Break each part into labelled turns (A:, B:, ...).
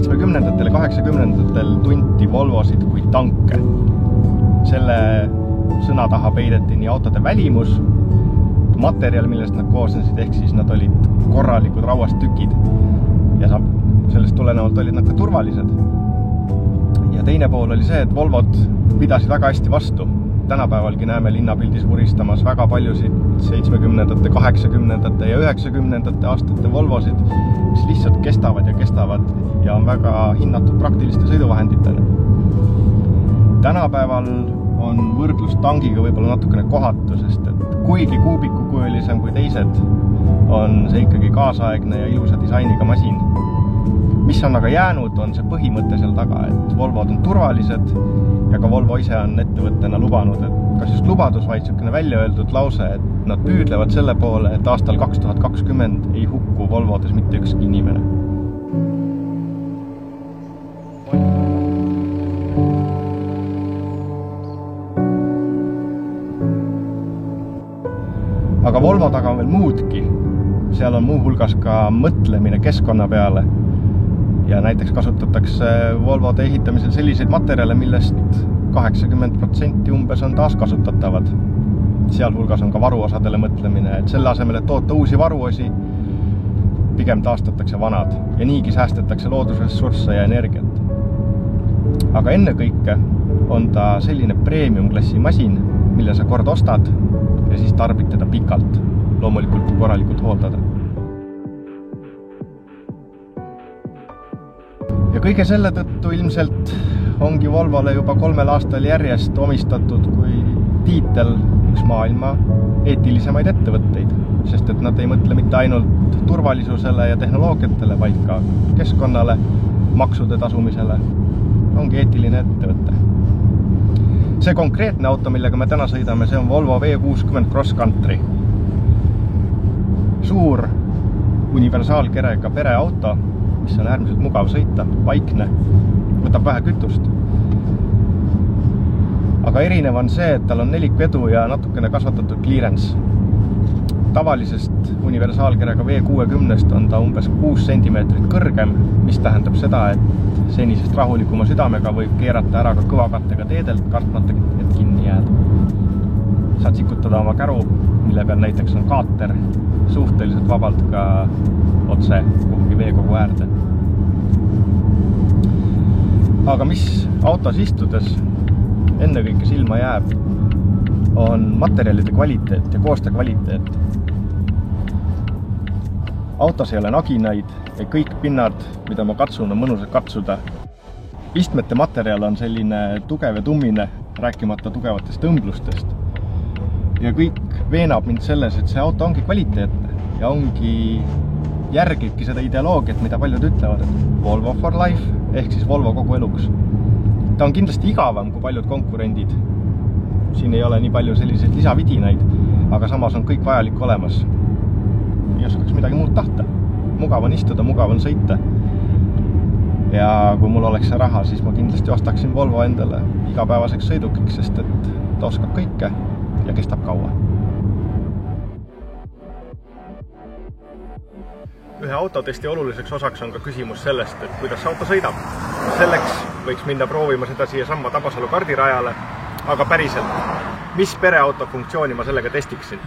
A: 70ndatel ja 80ndatel tunti Volvosid kui tanke. Selle sõna taha peideti nii autode välimus, materjal, millest nad koosnesid, ehk siis nad olid korralikud rauast tükid ja sellest tulenevalt olid nad ka turvalised. Ja teine pool oli see, et Volvod pidasid väga hästi vastu. Tänapäevalgi näeme linnapildis vuristamas väga paljusid 70ndate, 80ndate ja 90ndate aastate Volvosid, mis lihtsalt kestavad ja on väga hinnatud praktiliste sõiduvahenditele. Tänapäeval on võrdlus tangiga võib-olla natukene kohatu, sest et kuigi kuubikukujulisem kui teised, on see ikkagi kaasaegne ja ilusa disainiga masin. Mis on aga jäänud, on see põhimõte seal taga, et Volvod on turvalised ja ka Volvo ise on ettevõttena lubanud, et kas just lubadus, vaid niisugune välja öeldud lause, et nad püüdlevad selle poole, et aastal 2020 ei hukku Volvodes mitte ükski inimene. Aga Volvo taga on veel muudki. Seal on muu hulgas ka mõtlemine keskkonna peale. Ja näiteks kasutatakse Volvode ehitamisel selliseid materjale, millest 80% umbes on taaskasutatavad. Sealhulgas on ka varuosadele mõtlemine, et selle asemel, et toota uusi varuosi, pigem taastatakse vanad ja niigi säästetakse loodusressursse ja energiat. Aga ennekõike on ta selline premium-klassi masin, mille sa kord ostad ja siis tarbid teda pikalt, loomulikult kui korralikult hooldada. Ja kõige selle tõttu ilmselt ongi Volvole juba 3 aastal järjest omistatud kui tiitel üks maailma eetilisemaid ettevõtteid, sest et nad ei mõtle mitte ainult turvalisusele ja tehnoloogiatele, vaid ka keskkonnale, maksude tasumisele. Ongi eetiline ettevõte. See konkreetne auto, millega me täna sõidame, see on Volvo V60 Cross Country. Suur universaalkerega pereauto, mis on äärmiselt mugav sõita, paikne, võtab vähe kütust. Aga erinev on see, et tal on nelikvedu ja natukene kasvatatud clearance. Tavalisest universaalkerega V60 on ta umbes 6 cm kõrgem, mis tähendab seda, et senisest rahulikuma südamega võib keerata ära ka kõvakattega teedelt, kartmata, et kinni jääd. Saad sikutada oma käru, mille peal näiteks on kaater, suhteliselt vabalt ka otse kuhugi veekogu äärde. Aga mis autos istudes ennekõike silma jääb, on materjalide kvaliteet ja koostöö kvaliteet. Autos ei ole naginaid ja kõik pinnad, mida ma katsun, on mõnusad katsuda. Istmete materjal on selline tugev ja tummine, rääkimata tugevatest õmblustest. Ja kõik veenab mind selles, et see auto ongi kvaliteetne ja ongi järgibki seda ideoloogiat, mida paljud ütlevad, et Volvo for life, ehk siis Volvo kogu eluks. Ta on kindlasti igavam kui paljud konkurendid. Siin ei ole nii palju selliseid lisavidinaid, aga samas on kõik vajalik olemas. Ei oskaks midagi muud tahta. Mugav on istuda, mugav on sõita. Ja kui mul oleks see raha, siis ma kindlasti ostaksin Volvo endale igapäevaseks sõidukiks, sest et ta oskab kõike ja kestab kaua. Ühe autotesti oluliseks osaks on ka küsimus sellest, et kuidas auto sõidab. Selleks võiks minna proovima seda siia samma Tabasalu kardirajale, aga päriselt, mis pereauto funktsiooni ma sellega testiksin?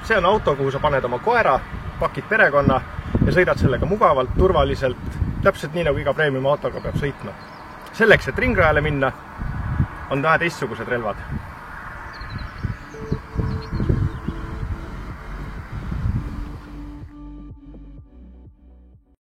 A: See on auto, kuhu sa paned oma koera, pakid perekonna ja sõidad sellega mugavalt, turvaliselt, täpselt nii nagu iga premium autoga peab sõitma. Selleks, et ringrajale minna, on teistsugused relvad.